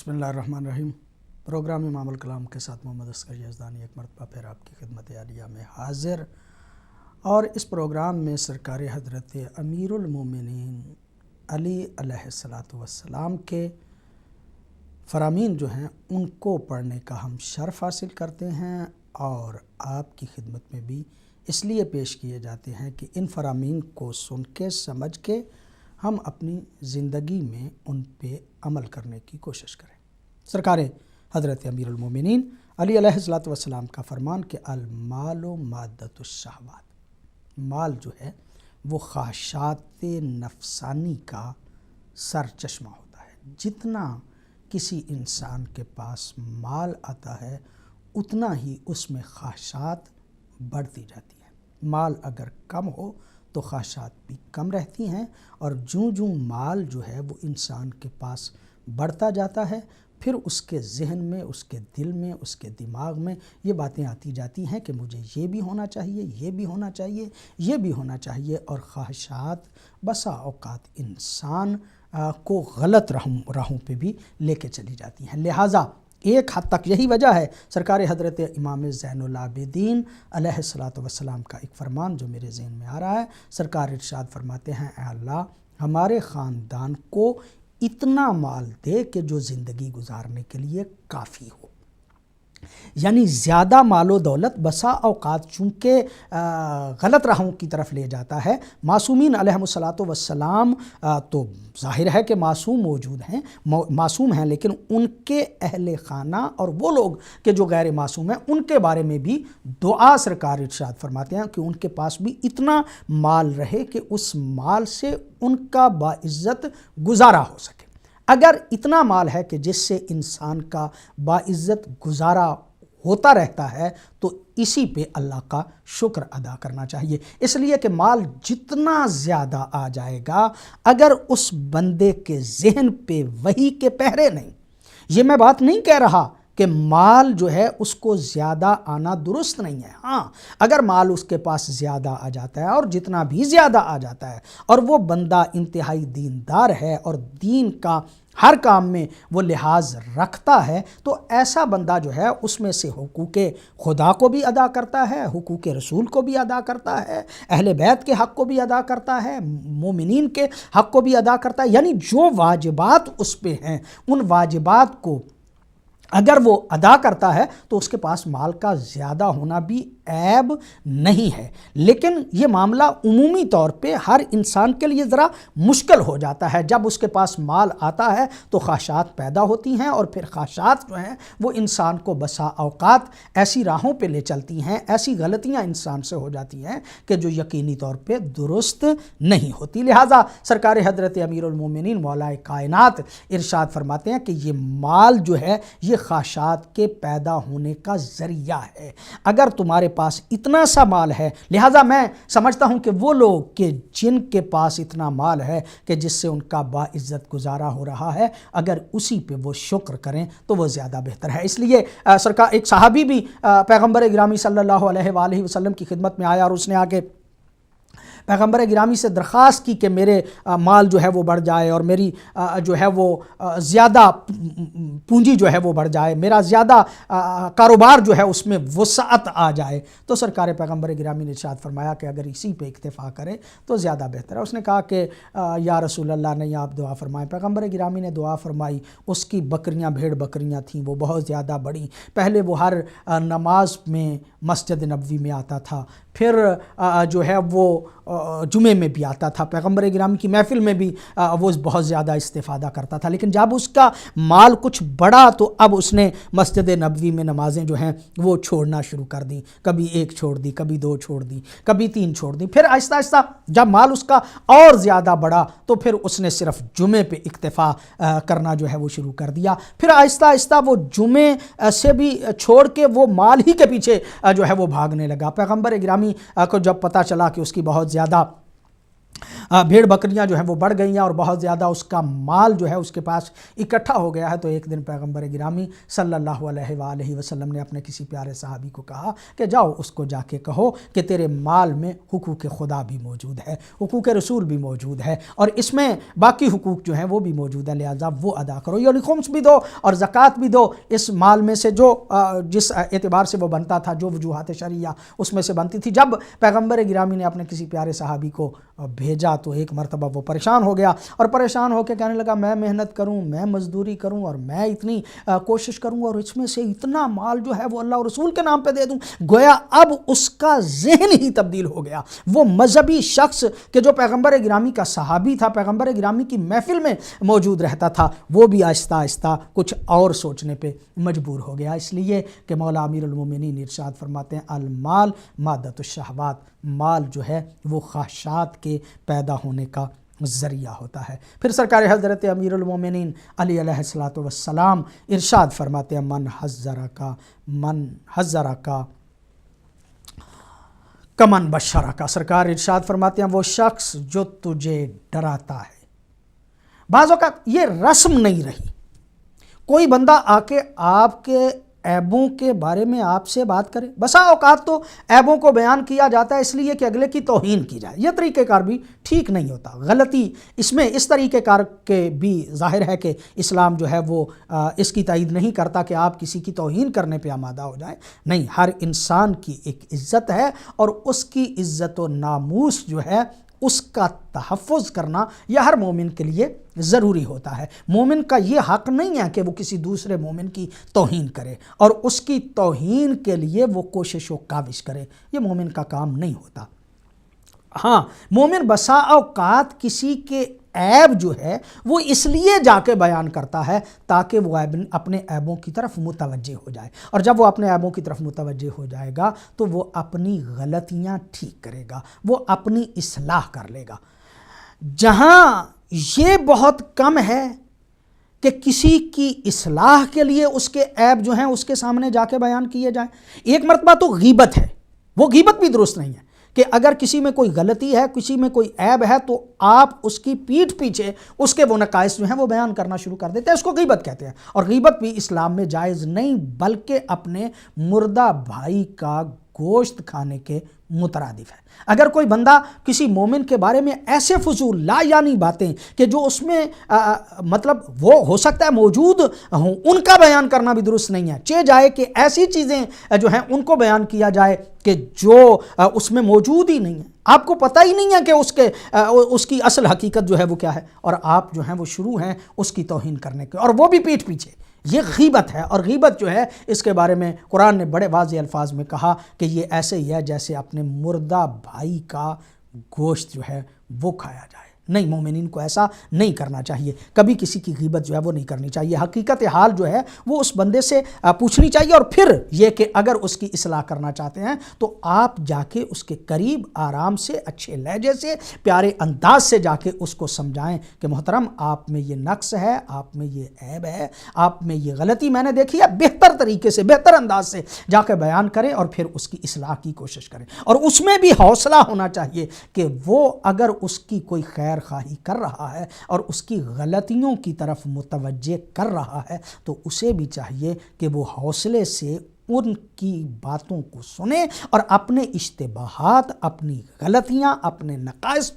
بسم اللہ الرحمن الرحیم۔ پروگرام امام الکلام کے ساتھ محمد اصغر یزدانی ایک مرتبہ پھر آپ کی خدمت عالیہ میں حاضر، اور اس پروگرام میں سرکار حضرت امیر المومنین علی علیہ السلام کے فرامین جو ہیں ان کو پڑھنے کا ہم شرف حاصل کرتے ہیں، اور آپ کی خدمت میں بھی اس لیے پیش کیے جاتے ہیں کہ ان فرامین کو سن کے سمجھ کے ہم اپنی زندگی میں ان پہ عمل کرنے کی کوشش کریں۔ سرکار حضرت امیر المومنین علی علیہ السلام کا فرمان کہ المال و مادۃ الشہوات، مال جو ہے وہ خواہشات نفسانی کا سر چشمہ ہوتا ہے۔ جتنا کسی انسان کے پاس مال آتا ہے اتنا ہی اس میں خواہشات بڑھتی جاتی ہیں۔ مال اگر کم ہو تو خواہشات بھی کم رہتی ہیں، اور جوں مال جو ہے وہ انسان کے پاس بڑھتا جاتا ہے پھر اس کے ذہن میں، اس کے دل میں، اس کے دماغ میں یہ باتیں آتی جاتی ہیں کہ مجھے یہ بھی ہونا چاہیے، یہ بھی ہونا چاہیے، یہ بھی ہونا چاہیے، اور خواہشات بسا اوقات انسان کو غلط راہوں پہ بھی لے کے چلی جاتی ہیں۔ لہٰذا ایک حد تک یہی وجہ ہے سرکار حضرت امام زین العابدین علیہ السلام کا ایک فرمان جو میرے ذہن میں آ رہا ہے۔ سرکار ارشاد فرماتے ہیں، اے اللہ ہمارے خاندان کو اتنا مال دے کہ جو زندگی گزارنے کے لیے کافی ہو۔ یعنی زیادہ مال و دولت بسا اوقات چونکہ غلط راہوں کی طرف لے جاتا ہے۔ معصومین علیہم السلام تو ظاہر ہے کہ معصوم موجود ہیں، معصوم ہیں، لیکن ان کے اہل خانہ اور وہ لوگ کہ جو غیر معصوم ہیں ان کے بارے میں بھی دعا سرکار ارشاد فرماتے ہیں کہ ان کے پاس بھی اتنا مال رہے کہ اس مال سے ان کا باعزت گزارا ہو سکے۔ اگر اتنا مال ہے کہ جس سے انسان کا باعزت گزارا ہوتا رہتا ہے تو اسی پہ اللہ کا شکر ادا کرنا چاہیے۔ اس لیے کہ مال جتنا زیادہ آ جائے گا اگر اس بندے کے ذہن پہ وحی کے پہرے نہیں، یہ میں بات نہیں کہہ رہا کہ مال جو ہے اس کو زیادہ آنا درست نہیں ہے۔ ہاں، اگر مال اس کے پاس زیادہ آ جاتا ہے، اور جتنا بھی زیادہ آ جاتا ہے، اور وہ بندہ انتہائی دیندار ہے اور دین کا ہر کام میں وہ لحاظ رکھتا ہے، تو ایسا بندہ جو ہے اس میں سے حقوق خدا کو بھی ادا کرتا ہے، حقوق رسول کو بھی ادا کرتا ہے، اہل بیت کے حق کو بھی ادا کرتا ہے، مومنین کے حق کو بھی ادا کرتا ہے۔ یعنی جو واجبات اس پہ ہیں ان واجبات کو اگر وہ ادا کرتا ہے تو اس کے پاس مال کا زیادہ ہونا بھی عیب نہیں ہے۔ لیکن یہ معاملہ عمومی طور پہ ہر انسان کے لیے ذرا مشکل ہو جاتا ہے۔ جب اس کے پاس مال آتا ہے تو خواہشات پیدا ہوتی ہیں، اور پھر خواہشات جو ہیں وہ انسان کو بسا اوقات ایسی راہوں پہ لے چلتی ہیں، ایسی غلطیاں انسان سے ہو جاتی ہیں کہ جو یقینی طور پہ درست نہیں ہوتی۔ لہٰذا سرکار حضرت امیر المومنین مولا کائنات ارشاد فرماتے ہیں کہ یہ مال جو ہے یہ خواہشات کے پیدا ہونے کا ذریعہ ہے۔ اگر تمہارے پاس اتنا سا مال ہے، لہٰذا میں سمجھتا ہوں کہ وہ لوگ کہ جن کے پاس اتنا مال ہے کہ جس سے ان کا باعزت گزارا ہو رہا ہے، اگر اسی پہ وہ شکر کریں تو وہ زیادہ بہتر ہے۔ اس لیے سرکار ایک صحابی بھی پیغمبر گرامی صلی اللہ علیہ وآلہ وسلم کی خدمت میں آیا، اور اس نے آگے پیغمبر گرامی سے درخواست کی کہ میرے مال جو ہے وہ بڑھ جائے، اور میری جو ہے وہ زیادہ پونجی جو ہے وہ بڑھ جائے، میرا زیادہ کاروبار جو ہے اس میں وسعت آ جائے۔ تو سرکار پیغمبر گرامی نے ارشاد فرمایا کہ اگر اسی پہ اکتفا کرے تو زیادہ بہتر ہے۔ اس نے کہا کہ یا رسول اللہ نہیں، آپ دعا فرمائیں۔ پیغمبر گرامی نے دعا فرمائی۔ اس کی بکریاں، بھیڑ بکریاں تھیں، وہ بہت زیادہ بڑی۔ پہلے وہ ہر نماز میں مسجد نبوی میں آتا تھا، پھر جو ہے وہ جمعے میں بھی آتا تھا، پیغمبر گرامی کی محفل میں بھی وہ بہت زیادہ استفادہ کرتا تھا۔ لیکن جب اس کا مال کچھ بڑا تو اب اس نے مسجد نبوی میں نمازیں جو ہیں وہ چھوڑنا شروع کر دیں، کبھی ایک چھوڑ دی، کبھی دو چھوڑ دی، کبھی تین چھوڑ دی۔ پھر آہستہ آہستہ جب مال اس کا اور زیادہ بڑا تو پھر اس نے صرف جمعے پہ اکتفا کرنا جو ہے وہ شروع کر دیا۔ پھر آہستہ آہستہ وہ جمعے سے بھی چھوڑ کے وہ مال ہی کے پیچھے جو ہے وہ بھاگنے لگا۔ پیغمبر گرامی کو جب پتہ چلا کہ اس کی بہت زیادہ بھیڑ بکریاں جو ہیں وہ بڑھ گئی ہیں اور بہت زیادہ اس کا مال جو ہے اس کے پاس اکٹھا ہو گیا ہے، تو ایک دن پیغمبر گرامی صلی اللہ علیہ وآلہ وسلم نے اپنے کسی پیارے صحابی کو کہا کہ جاؤ اس کو جا کے کہو کہ تیرے مال میں حقوق خدا بھی موجود ہے، حقوق رسول بھی موجود ہے، اور اس میں باقی حقوق جو ہیں وہ بھی موجود ہے، لہذا وہ ادا کرو، یعنی خمس بھی دو اور زکوٰۃ بھی دو، اس مال میں سے جو جس اعتبار سے وہ بنتا تھا، جو وجوہات شرعیہ اس میں سے بنتی تھی۔ جب پیغمبر گرامی نے اپنے کسی پیارے صحابی کو بھیجا تو ایک مرتبہ وہ پریشان ہو گیا اور پریشان ہو کے کہنے لگا میں محنت کروں، میں مزدوری کروں اور میں اتنی کوشش کروں اور اس میں سے اتنا مال جو ہے وہ اللہ اور رسول کے نام پہ دے دوں۔ گویا اب اس کا ذہن ہی تبدیل ہو گیا۔ وہ مذہبی شخص کہ جو پیغمبر گرامی کا صحابی تھا، پیغمبر گرامی کی محفل میں موجود رہتا تھا، وہ بھی آہستہ آہستہ کچھ اور سوچنے پہ مجبور ہو گیا، اس لیے کہ مولا امیر المومنین ارشاد فرماتے ہیں المال مادۃ الشہوات، مال جو ہے وہ خواہشات کے پیدا ہونے کا ذریعہ ہوتا ہے۔ پھر سرکار حضرت امیر المومنین علی علیہ الصلوۃ والسلام ارشاد فرماتے ہیں من حذرک کمن بشرک، سرکار ارشاد فرماتے ہیں وہ شخص جو تجھے ڈراتا ہے۔ بعض اوقات یہ رسم نہیں رہی، کوئی بندہ آ کے آپ کے عیبوں کے بارے میں آپ سے بات کرے، بسا اوقات تو عیبوں کو بیان کیا جاتا ہے اس لیے کہ اگلے کی توہین کی جائے، یہ طریقہ کار بھی ٹھیک نہیں ہوتا، غلطی اس میں اس طریقہ کار کے بھی ظاہر ہے کہ اسلام جو ہے وہ اس کی تائید نہیں کرتا کہ آپ کسی کی توہین کرنے پہ آمادہ ہو جائیں، نہیں، ہر انسان کی ایک عزت ہے اور اس کی عزت و ناموس جو ہے اس کا تحفظ کرنا یہ ہر مومن کے لیے ضروری ہوتا ہے۔ مومن کا یہ حق نہیں ہے کہ وہ کسی دوسرے مومن کی توہین کرے اور اس کی توہین کے لیے وہ کوشش و کاوش کرے، یہ مومن کا کام نہیں ہوتا۔ ہاں، مومن بسا اوقات کسی کے عیب جو ہے وہ اس لیے جا کے بیان کرتا ہے تاکہ وہ اپنے عیبوں کی طرف متوجہ ہو جائے، اور جب وہ اپنے عیبوں کی طرف متوجہ ہو جائے گا تو وہ اپنی غلطیاں ٹھیک کرے گا، وہ اپنی اصلاح کر لے گا۔ جہاں یہ بہت کم ہے کہ کسی کی اصلاح کے لیے اس کے عیب جو ہیں اس کے سامنے جا کے بیان کیے جائیں، ایک مرتبہ تو غیبت ہے، وہ غیبت بھی درست نہیں ہے کہ اگر کسی میں کوئی غلطی ہے، کسی میں کوئی عیب ہے تو آپ اس کی پیٹھ پیچھے اس کے وہ نقائص جو ہیں وہ بیان کرنا شروع کر دیتے ہیں، اس کو غیبت کہتے ہیں، اور غیبت بھی اسلام میں جائز نہیں بلکہ اپنے مردہ بھائی کا گوشت کھانے کے مترادف ہے۔ اگر کوئی بندہ کسی مومن کے بارے میں ایسے فضول لا یعنی باتیں کہ جو اس میں مطلب وہ ہو سکتا ہے موجود ہوں، ان کا بیان کرنا بھی درست نہیں ہے، چاہے جائے کہ ایسی چیزیں جو ہیں ان کو بیان کیا جائے کہ جو اس میں موجود ہی نہیں ہے، آپ کو پتہ ہی نہیں ہے کہ اس کی اصل حقیقت جو ہے وہ کیا ہے، اور آپ جو ہیں وہ شروع ہیں اس کی توہین کرنے کے، اور وہ بھی پیٹھ پیچھے، یہ غیبت ہے۔ اور غیبت جو ہے اس کے بارے میں قرآن نے بڑے واضح الفاظ میں کہا کہ یہ ایسے ہی ہے جیسے اپنے مردہ بھائی کا گوشت جو ہے وہ کھایا جائے۔ نہیں، مومنین کو ایسا نہیں کرنا چاہیے، کبھی کسی کی غیبت جو ہے وہ نہیں کرنی چاہیے، حقیقت حال جو ہے وہ اس بندے سے پوچھنی چاہیے، اور پھر یہ کہ اگر اس کی اصلاح کرنا چاہتے ہیں تو آپ جا کے اس کے قریب آرام سے، اچھے لہجے سے، پیارے انداز سے جا کے اس کو سمجھائیں کہ محترم آپ میں یہ نقص ہے، آپ میں یہ عیب ہے، آپ میں یہ غلطی میں نے دیکھی ہے، بہتر طریقے سے، بہتر انداز سے جا کے بیان کریں اور پھر اس کی اصلاح کی کوشش کریں، اور اس میں بھی حوصلہ ہونا چاہیے کہ وہ اگر اس کی کوئی خیر خواہی کر رہا ہے اور اس کی غلطیوں کی طرف متوجہ کر رہا ہے تو اسے بھی چاہیے کہ وہ حوصلے سے ان کی باتوں کو سنے اور اپنے اشتباہات، اپنی غلطیاں، اپنے نقائص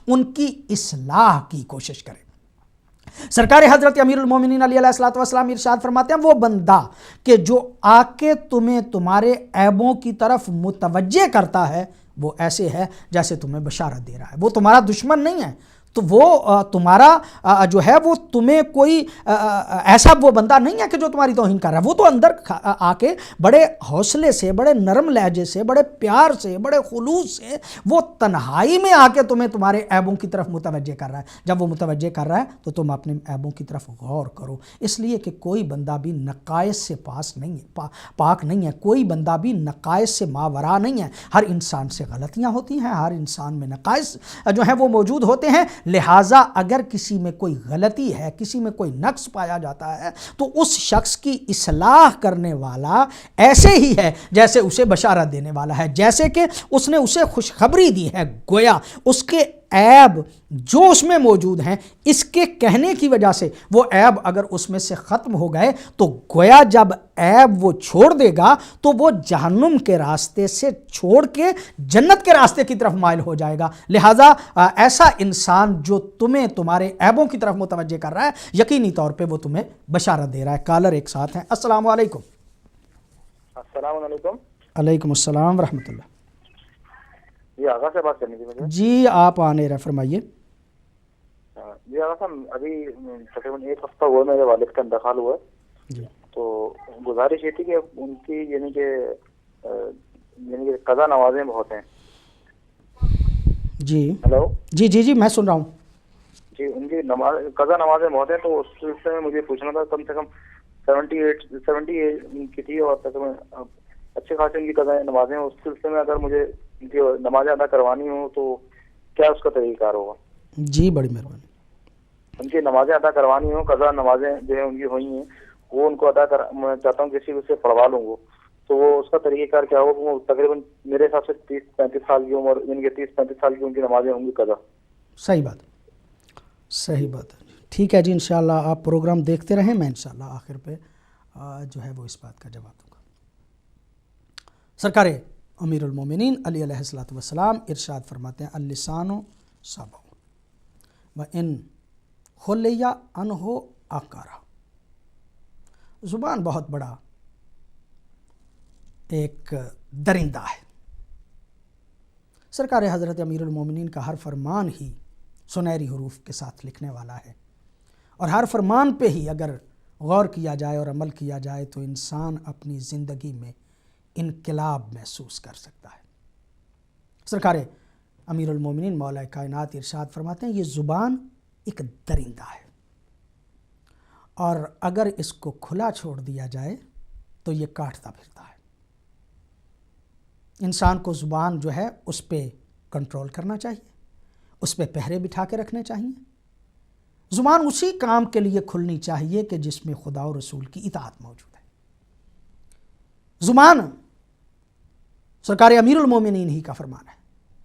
ان کی اصلاح کی کوشش کرے۔ سرکار حضرت امیر المومنین علیہ الصلوۃ والسلام ارشاد فرماتے ہیں وہ بندہ کہ جو آ کے تمہیں تمہارے عیبوں کی طرف متوجہ کرتا ہے وہ ایسے ہے جیسے تمہیں بشارت دے رہا ہے، وہ تمہارا دشمن نہیں ہے، تو وہ تمہارا جو ہے وہ تمہیں کوئی ایسا وہ بندہ نہیں ہے کہ جو تمہاری توہین کر رہا ہے، وہ تو اندر آ کے بڑے حوصلے سے، بڑے نرم لہجے سے، بڑے پیار سے، بڑے خلوص سے وہ تنہائی میں آ کے تمہیں تمہارے عیبوں کی طرف متوجہ کر رہا ہے۔ جب وہ متوجہ کر رہا ہے تو تم اپنے عیبوں کی طرف غور کرو، اس لیے کہ کوئی بندہ بھی نقائص سے پاک نہیں ہے، کوئی بندہ بھی نقائص سے ماورا نہیں ہے، ہر انسان سے غلطیاں ہوتی ہیں، ہر انسان میں نقائص جو ہیں وہ موجود ہوتے ہیں، لہٰذا اگر کسی میں کوئی غلطی ہے، کسی میں کوئی نقص پایا جاتا ہے تو اس شخص کی اصلاح کرنے والا ایسے ہی ہے جیسے اسے بشارت دینے والا ہے، جیسے کہ اس نے اسے خوشخبری دی ہے، گویا اس کے عیب جو اس میں موجود ہیں اس کے کہنے کی وجہ سے وہ عیب اگر اس میں سے ختم ہو گئے تو گویا جب عیب وہ چھوڑ دے گا تو وہ جہنم کے راستے سے چھوڑ کے جنت کے راستے کی طرف مائل ہو جائے گا. لہٰذا ایسا انسان جو تمہیں تمہارے عیبوں کی طرف متوجہ کر رہا ہے یقینی طور پہ وہ تمہیں بشارت دے رہا ہے. کالر ایک ساتھ ہیں. السلام علیکم. السلام علیکم. علیکم السلام ورحمۃ اللہ. جی آغا سے بات کرنی تھی مجھے. جی آپ آنے رہے فرمائیے. جی آغا صاحب ابھی تقریباً 1 ہفتہ ہوا میرے والد کا انتقال ہوا جی. تو گزارش یہ تھی کہ ان کی یعنی کہ قضا نوازیں بہت ہیں. جی ہلو. جی جی جی میں سن رہا ہوں. جی ان کی قضا نوازیں بہت ہیں تو اس سلسلے میں مجھے پوچھنا تھا. کم سے کم 70 کی تھی اور تقریباً اچھے خاصے ان کی قضا نمازیں ہیں. اس سلسلے میں اگر مجھے ان کی نمازیں ادا کروانی ہوں تو کیا اس کا طریقہ کار ہوگا؟ جی بڑی مہربانی. ان کی نمازیں ادا کروانی ہوں, قضا نمازیں جو ہیں ان کی ہوئی ہیں وہ ان کو ادا میں چاہتا ہوں کسی سے پڑھوا لوں گا تو وہ اس کا طریقہ کار کیا ہوگا؟ وہ تقریباً میرے حساب سے 30-35 سال کی عمر یعنی کہ 30-35 سال کی ان کی نمازیں ہوں گی قضا. صحیح بات ہے. ٹھیک ہے جی انشاءاللہ آپ پروگرام دیکھتے رہیں. میں انشاءاللہ آخر پہ جو ہے وہ اس بات کا جواب دوں گا. سرکار امیر المومنین علی علیہ الصلوۃ والسلام ارشاد فرماتے ہیں اللسان صبع و ان خلیہ عنہ عقرہ. زبان بہت بڑا ایک درندہ ہے. سرکار حضرت امیر المومنین کا ہر فرمان ہی سنہری حروف کے ساتھ لکھنے والا ہے اور ہر فرمان پہ ہی اگر غور کیا جائے اور عمل کیا جائے تو انسان اپنی زندگی میں انقلاب محسوس کر سکتا ہے. سرکار امیر المومنین مولا کائنات ارشاد فرماتے ہیں یہ زبان ایک درندہ ہے اور اگر اس کو کھلا چھوڑ دیا جائے تو یہ کاٹتا پھرتا ہے. انسان کو زبان جو ہے اس پہ کنٹرول کرنا چاہیے, اس پہ پہرے بٹھا کے رکھنے چاہیے. زبان اسی کام کے لیے کھلنی چاہیے کہ جس میں خدا و رسول کی اطاعت موجود ہے. زبان سرکار امیر المومنین ہی کا فرمان ہے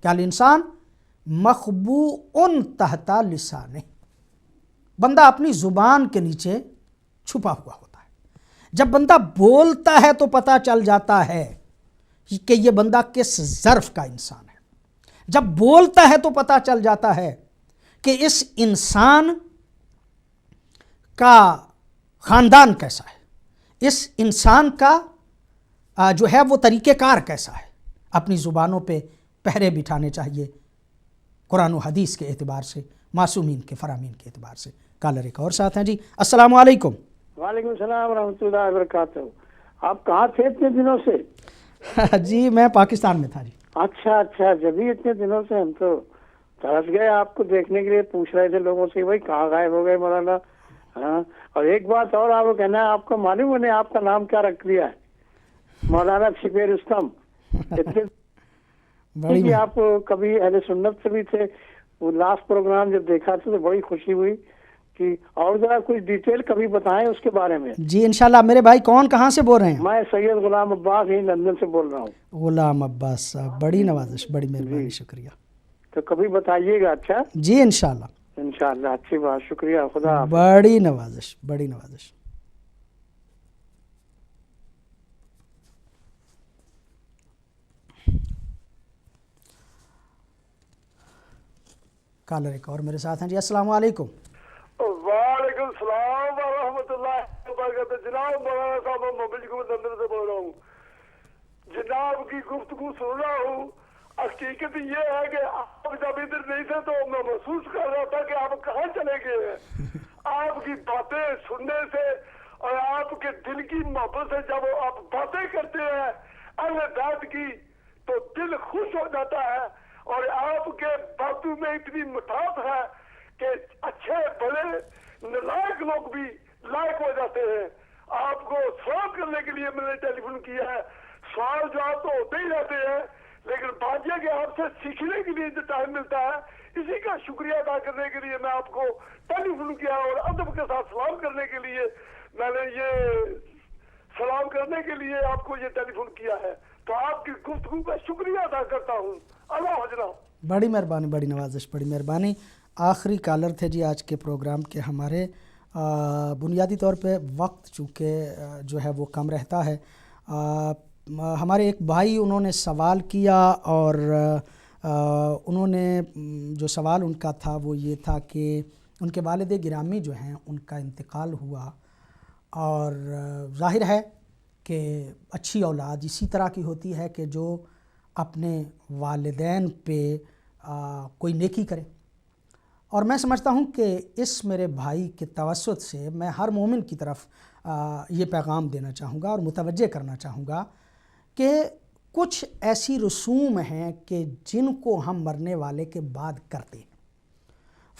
کہ الانسان مخبوء تحت لسانہ. بندہ اپنی زبان کے نیچے چھپا ہوا ہوتا ہے. جب بندہ بولتا ہے تو پتہ چل جاتا ہے کہ یہ بندہ کس ظرف کا انسان ہے. جب بولتا ہے تو پتہ چل جاتا ہے کہ اس انسان کا خاندان کیسا ہے, اس انسان کا جو ہے وہ طریقہ کار کیسا ہے. اپنی زبانوں پہ پہرے بٹھانے چاہیے قرآن و حدیث کے اعتبار سے, معصومین کے فرامین کے اعتبار سے. کالر ایک اور ساتھ ہیں. جی السلام علیکم. وعلیکم السلام ورحمۃ اللہ وبرکاتہ. آپ کہاں تھے اتنے دنوں سے؟ جی میں پاکستان میں تھا. جی اچھا جبھی اتنے دنوں سے ہم تو ترس گئے آپ کو دیکھنے کے لیے, پوچھ رہے تھے لوگوں سے بھائی کہاں غائب ہو گئے مولانا. ہاں اور ایک بات اور آپ کو کہنا ہے, آپ کو معلوم ہے آپ کا نام کیا رکھ دیا ہے؟ مولانا چھپے رستم. اتنے آپ کبھی اہل سنت سے بھی تھے, وہ لاسٹ پروگرام جب دیکھا تھا تو بڑی خوشی ہوئی کہ اور ذرا کچھ ڈیٹیل کبھی بتائیں اس کے بارے میں. جی انشاءاللہ. میرے بھائی کون کہاں سے بول رہے ہیں؟ میں سید غلام عباس ہی لندن سے بول رہا ہوں. غلام عباس صاحب بڑی نوازش, بڑی مہربانی, شکریہ. تو کبھی بتائیے گا. اچھا جی انشاءاللہ انشاءاللہ. اچھی بات, شکریہ. خدا حافظ. بڑی نوازش, بڑی نوازش. کالر ایک اور میرے ساتھ ہیں. جی السلام علیکم. وعلیکم السلام ورحمۃ اللہ وبرکاتہ. جناب مولانا صاحب میں محمد کو لندن سے بول رہا ہوں. جناب کی گفتگو سن رہا ہوں. حقیقت یہ ہے کہ آپ جب ادھر نہیں تھے تو میں محسوس کر رہا تھا کہ آپ کہاں چلے گئے ہیں. آپ کی باتیں سننے سے اور آپ کے دل کی محبت سے جب آپ باتیں کرتے ہیں اہل بیت کی تو دل خوش ہو جاتا ہے. اور آپ کے باتوں میں اتنی مٹھاس ہے کہ اچھے بڑے نالائق لوگ بھی لائق ہو جاتے ہیں. آپ کو سوال کرنے کے لیے میں نے ٹیلی فون کیا ہے. سوال جواب تو ہوتے ہی رہتے ہیں لیکن بات یہ کہ آپ سے سیکھنے کے لیے جو ٹائم ملتا ہے اسی کا شکریہ ادا کرنے کے لیے میں آپ کو ٹیلی فون کیا اور ادب کے ساتھ سلام کرنے کے لیے میں نے یہ سلام کرنے کے لیے آپ کو یہ ٹیلی فون کیا ہے. تو آپ کی گفتگو کا شکریہ ادا کرتا ہوں. اللہ حضرت. بڑی مہربانی، بڑی نوازش، بڑی مہربانی. آخری کالر تھے جی آج کے پروگرام کے ہمارے. بنیادی طور پہ وقت چونکہ جو ہے وہ کم رہتا ہے. ہمارے ایک بھائی انہوں نے سوال کیا اور انہوں نے جو سوال ان کا تھا وہ یہ تھا کہ ان کے والد گرامی جو ہیں ان کا انتقال ہوا، اور ظاہر ہے کہ اچھی اولاد اسی طرح کی ہوتی ہے کہ جو اپنے والدین پہ کوئی نیکی کرے. اور میں سمجھتا ہوں کہ اس میرے بھائی کے توسط سے میں ہر مومن کی طرف یہ پیغام دینا چاہوں گا اور متوجہ کرنا چاہوں گا کہ کچھ ایسی رسوم ہیں کہ جن کو ہم مرنے والے کے بعد کرتے ہیں.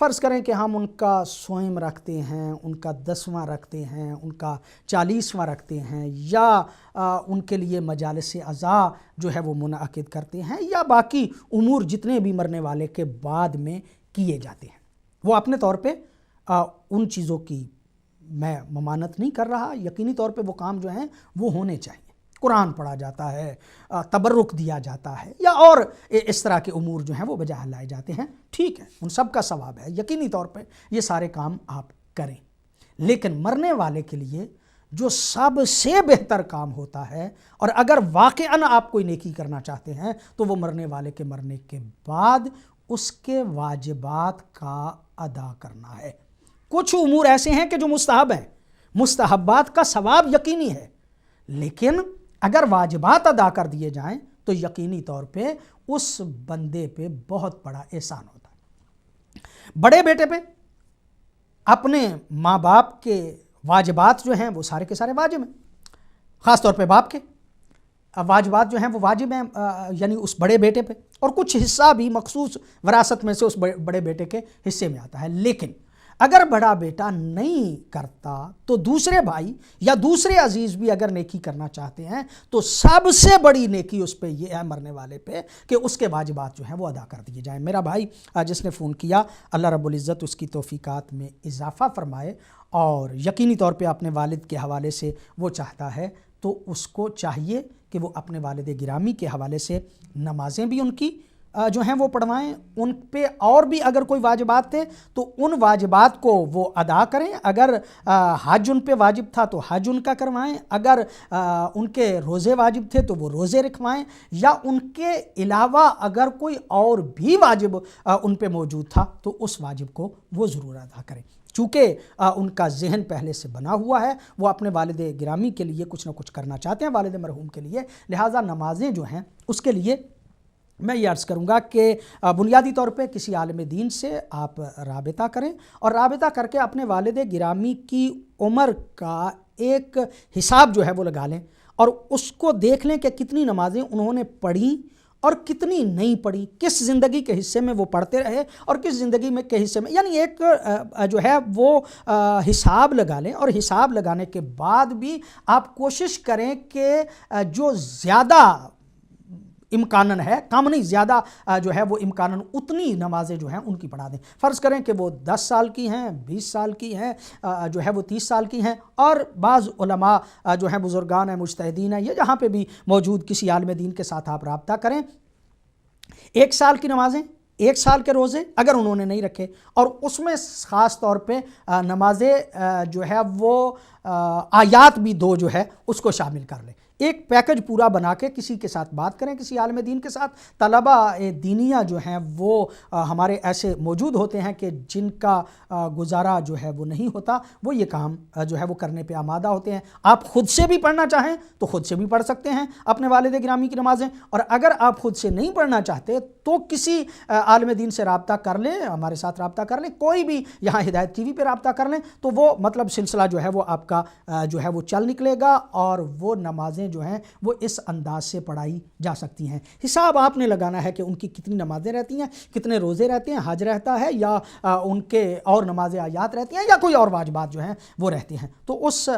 فرض کریں کہ ہم ان کا سوئم رکھتے ہیں، ان کا 10واں رکھتے ہیں، ان کا 40واں رکھتے ہیں، یا ان کے لیے مجالس عزاء جو ہے وہ منعقد کرتے ہیں، یا باقی امور جتنے بھی مرنے والے کے بعد میں کیے جاتے ہیں. وہ اپنے طور پہ ان چیزوں کی میں ممانت نہیں کر رہا. یقینی طور پہ وہ کام جو ہیں وہ ہونے چاہیے. قرآن پڑھا جاتا ہے، تبرک دیا جاتا ہے، یا اور اس طرح کے امور جو ہیں وہ بجا لائے جاتے ہیں. ٹھیک ہے، ان سب کا ثواب ہے، یقینی طور پہ یہ سارے کام آپ کریں. لیکن مرنے والے کے لیے جو سب سے بہتر کام ہوتا ہے، اور اگر واقعاً آپ کوئی نیکی کرنا چاہتے ہیں تو وہ مرنے والے کے مرنے کے بعد اس کے واجبات کا ادا کرنا ہے. کچھ امور ایسے ہیں کہ جو مستحب ہیں، مستحبات کا ثواب یقینی ہے، لیکن اگر واجبات ادا کر دیے جائیں تو یقینی طور پہ اس بندے پہ بہت بڑا احسان ہوتا ہے. بڑے بیٹے پہ اپنے ماں باپ کے واجبات جو ہیں وہ سارے کے سارے واجب ہیں. خاص طور پہ باپ کے واجبات جو ہیں وہ واجب ہیں، یعنی اس بڑے بیٹے پہ، اور کچھ حصہ بھی مخصوص وراثت میں سے اس بڑے بیٹے کے حصے میں آتا ہے. لیکن اگر بڑا بیٹا نہیں کرتا تو دوسرے بھائی یا دوسرے عزیز بھی اگر نیکی کرنا چاہتے ہیں تو سب سے بڑی نیکی اس پہ یہ ہے، مرنے والے پہ، کہ اس کے واجبات جو ہیں وہ ادا کر دیے جائیں. میرا بھائی جس نے فون کیا، اللہ رب العزت اس کی توفیقات میں اضافہ فرمائے، اور یقینی طور پہ اپنے والد کے حوالے سے وہ چاہتا ہے تو اس کو چاہیے کہ وہ اپنے والد گرامی کے حوالے سے نمازیں بھی ان کی جو ہیں وہ پڑھوائیں. ان پہ اور بھی اگر کوئی واجبات تھے تو ان واجبات کو وہ ادا کریں. اگر حج ان پہ واجب تھا تو حج ان کا کروائیں. اگر ان کے روزے واجب تھے تو وہ روزے رکھوائیں، یا ان کے علاوہ اگر کوئی اور بھی واجب ان پہ موجود تھا تو اس واجب کو وہ ضرور ادا کریں. چونکہ ان کا ذہن پہلے سے بنا ہوا ہے، وہ اپنے والد گرامی کے لیے کچھ نہ کچھ کرنا چاہتے ہیں، والد مرحوم کے لیے. لہٰذا نمازیں جو ہیں اس کے لیے میں یہ عرض کروں گا کہ بنیادی طور پہ کسی عالم دین سے آپ رابطہ کریں، اور رابطہ کر کے اپنے والد گرامی کی عمر کا ایک حساب جو ہے وہ لگا لیں، اور اس کو دیکھ لیں کہ کتنی نمازیں انہوں نے پڑھی اور کتنی نہیں پڑھی، کس زندگی کے حصے میں وہ پڑھتے رہے اور کس زندگی میں کے حصے میں، یعنی ایک جو ہے وہ حساب لگا لیں. اور حساب لگانے کے بعد بھی آپ کوشش کریں کہ جو زیادہ امکاناً ہے، کم نہیں زیادہ جو ہے وہ امکاناً اتنی نمازیں جو ہیں ان کی پڑھا دیں. فرض کریں کہ وہ 10 سال کی ہیں، 20 سال کی ہیں، جو ہے وہ 30 سال کی ہیں، اور بعض علماء جو ہیں بزرگان ہیں، مجتہدین ہیں، یہ جہاں پہ بھی موجود کسی عالم دین کے ساتھ آپ رابطہ کریں. 1 سال کی نمازیں، 1 سال کے روزے اگر انہوں نے نہیں رکھے، اور اس میں خاص طور پہ نمازیں جو ہے وہ آیات بھی 2 جو ہے اس کو شامل کر لیں. ایک پیکج پورا بنا کے کسی کے ساتھ بات کریں، کسی عالم دین کے ساتھ. طلبہ دینیہ جو ہیں وہ ہمارے ایسے موجود ہوتے ہیں کہ جن کا گزارا جو ہے وہ نہیں ہوتا، وہ یہ کام جو ہے وہ کرنے پہ آمادہ ہوتے ہیں. آپ خود سے بھی پڑھنا چاہیں تو خود سے بھی پڑھ سکتے ہیں اپنے والد گرامی کی نمازیں، اور اگر آپ خود سے نہیں پڑھنا چاہتے تو کسی عالم دین سے رابطہ کر لیں، ہمارے ساتھ رابطہ کر لیں، کوئی بھی یہاں ہدایت ٹی وی پہ رابطہ کر لیں، تو وہ مطلب سلسلہ جو ہے وہ آپ کا جو ہے وہ چل نکلے گا، اور وہ نمازیں جو ہیں وہ اس انداز سے پڑھائی جا سکتی ہیں. حساب آپ نے لگانا ہے کہ ان کی کتنی نمازیں رہتی ہیں، کتنے روزے رہتے ہیں، حج رہتا ہے، یا ان کے اور نماز آیات رہتی ہیں، یا کوئی اور واجبات جو ہیں وہ رہتے ہیں. تو اس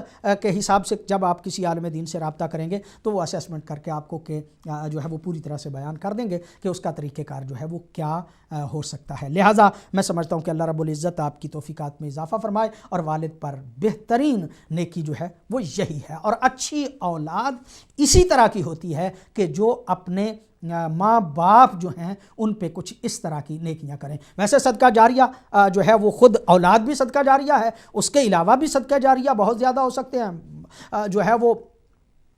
کے حساب سے جب آپ کسی عالم دین سے رابطہ کریں گے تو وہ اسیسمنٹ کر کے آپ کو کہ جو ہے وہ پوری طرح سے بیان کر دیں گے کہ اس کا طریقہ کار جو ہے وہ کیا ہو سکتا ہے. لہٰذا میں سمجھتا ہوں کہ اللہ رب العزت آپ کی توفیقات میں اضافہ فرمائے اور والد پر بہترین نیکی جو ہے وہ یہی ہے۔ اور اچھی اولاد اسی طرح کی ہوتی ہے کہ جو اپنے ماں باپ جو ہیں ان پہ کچھ اس طرح کی نیکیاں کریں۔ ویسے صدقہ جاریہ جو ہے وہ خود اولاد بھی صدقہ جاریہ ہے، اس کے علاوہ بھی صدقہ جاریہ بہت زیادہ ہو سکتے ہیں، جو ہے وہ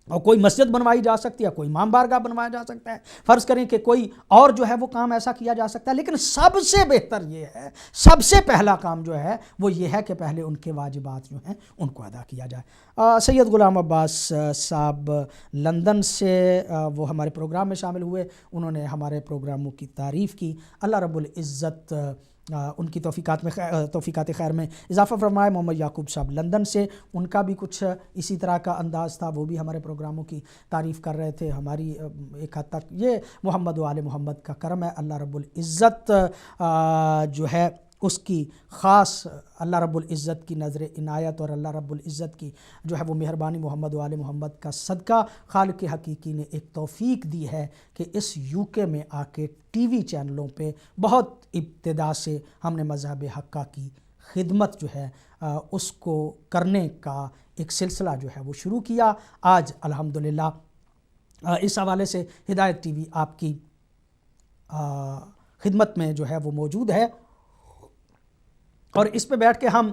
کوئی مسجد بنوائی جا سکتی ہے، کوئی امام بارگاہ بنوایا جا سکتا ہے، فرض کریں کہ کوئی اور جو ہے وہ کام ایسا کیا جا سکتا ہے، لیکن سب سے بہتر یہ ہے، سب سے پہلا کام جو ہے وہ یہ ہے کہ پہلے ان کے واجبات جو ہیں ان کو ادا کیا جائے۔ سید غلام عباس صاحب لندن سے وہ ہمارے پروگرام میں شامل ہوئے، انہوں نے ہمارے پروگراموں کی تعریف کی، اللہ رب العزت ان کی توفیقات خیر میں اضافہ فرمائے۔ محمد یعقوب صاحب لندن سے، ان کا بھی کچھ اسی طرح کا انداز تھا، وہ بھی ہمارے پروگراموں کی تعریف کر رہے تھے۔ ہماری ایک حد تک یہ محمد و آل محمد کا کرم ہے، اللہ رب العزت جو ہے اس کی خاص، اللہ رب العزت کی نظر عنایت اور اللہ رب العزت کی جو ہے وہ مہربانی محمد و آل محمد کا صدقہ خالق حقیقی نے ایک توفیق دی ہے کہ اس UK میں آ کے ٹی وی چینلوں پہ بہت ابتدا سے ہم نے مذہب حقہ کی خدمت جو ہے اس کو کرنے کا ایک سلسلہ جو ہے وہ شروع کیا۔ آج الحمدللہ اس حوالے سے ہدایت ٹی وی آپ کی خدمت میں جو ہے وہ موجود ہے، اور اس پہ بیٹھ کے ہم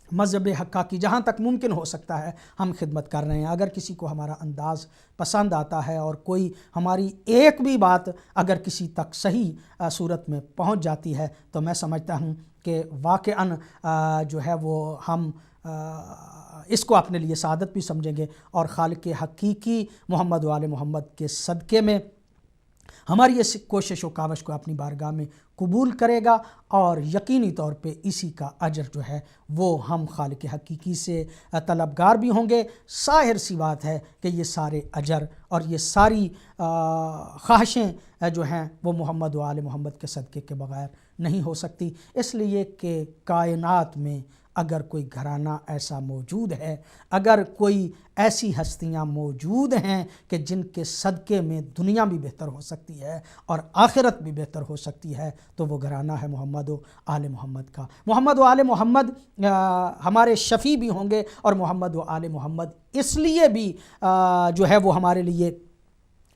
مذہب حقہ کی جہاں تک ممکن ہو سکتا ہے ہم خدمت کر رہے ہیں۔ اگر کسی کو ہمارا انداز پسند آتا ہے اور کوئی ہماری ایک بھی بات اگر کسی تک صحیح صورت میں پہنچ جاتی ہے تو میں سمجھتا ہوں کہ واقعاً جو ہے وہ ہم اس کو اپنے لیے سعادت بھی سمجھیں گے، اور خالق حقیقی محمد و آل محمد کے صدقے میں ہماری اس کوشش و کاوش کو اپنی بارگاہ میں قبول کرے گا، اور یقینی طور پہ اسی کا اجر جو ہے وہ ہم خالق حقیقی سے طلبگار بھی ہوں گے۔ ظاہر سی بات ہے کہ یہ سارے اجر اور یہ ساری خواہشیں جو ہیں وہ محمد و آل محمد کے صدقے کے بغیر نہیں ہو سکتی، اس لیے کہ کائنات میں اگر کوئی گھرانہ ایسا موجود ہے، اگر کوئی ایسی ہستیاں موجود ہیں کہ جن کے صدقے میں دنیا بھی بہتر ہو سکتی ہے اور آخرت بھی بہتر ہو سکتی ہے، تو وہ گھرانہ ہے محمد و آل محمد کا۔ محمد و آل محمد ہمارے شفیع بھی ہوں گے، اور محمد و آل محمد اس لیے بھی جو ہے وہ ہمارے لیے،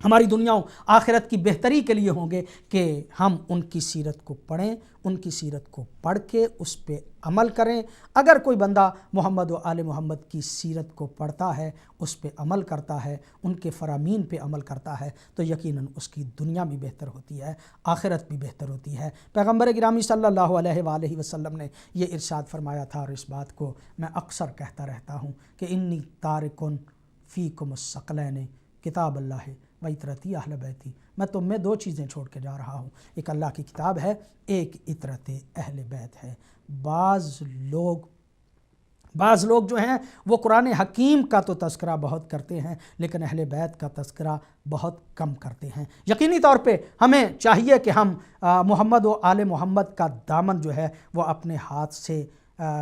ہماری دنیا و آخرت کی بہتری کے لیے ہوں گے کہ ہم ان کی سیرت کو پڑھیں، ان کی سیرت کو پڑھ کے اس پہ عمل کریں۔ اگر کوئی بندہ محمد و آل محمد کی سیرت کو پڑھتا ہے، اس پہ عمل کرتا ہے، ان کے فرامین پہ عمل کرتا ہے، تو یقیناً اس کی دنیا بھی بہتر ہوتی ہے، آخرت بھی بہتر ہوتی ہے۔ پیغمبر گرامی صلی اللہ علیہ وآلہ وسلم نے یہ ارشاد فرمایا تھا، اور اس بات کو میں اکثر کہتا رہتا ہوں کہ انی تارکن فیکم الثقلین کتاب اللہ و عطرتی اہل بیتی، میں تم میں دو چیزیں چھوڑ کے جا رہا ہوں، ایک اللہ کی کتاب ہے، ایک عطرت اہل بیت ہے۔ بعض لوگ جو ہیں وہ قرآن حکیم کا تو تذکرہ بہت کرتے ہیں، لیکن اہل بیت کا تذکرہ بہت کم کرتے ہیں۔ یقینی طور پہ ہمیں چاہیے کہ ہم محمد و آل محمد کا دامن جو ہے وہ اپنے ہاتھ سے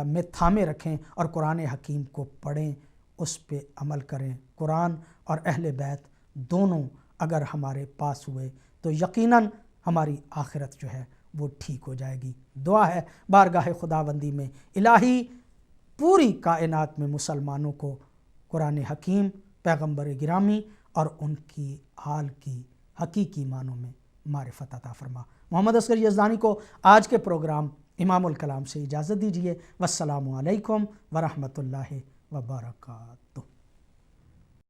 میں تھامے رکھیں، اور قرآن حکیم کو پڑھیں، اس پہ عمل کریں۔ قرآن اور اہل بیت دونوں اگر ہمارے پاس ہوئے تو یقیناً ہماری آخرت جو ہے وہ ٹھیک ہو جائے گی۔ دعا ہے بارگاہ خداوندی میں الہی پوری کائنات میں مسلمانوں کو قرآن حکیم، پیغمبر گرامی اور ان کی آل کی حقیقی معنوں میں معرفت عطا فرما۔ محمد اصغر یزدانی کو آج کے پروگرام امام الکلام سے اجازت دیجیے۔ والسلام علیکم ورحمۃ اللہ وبرکاتہ۔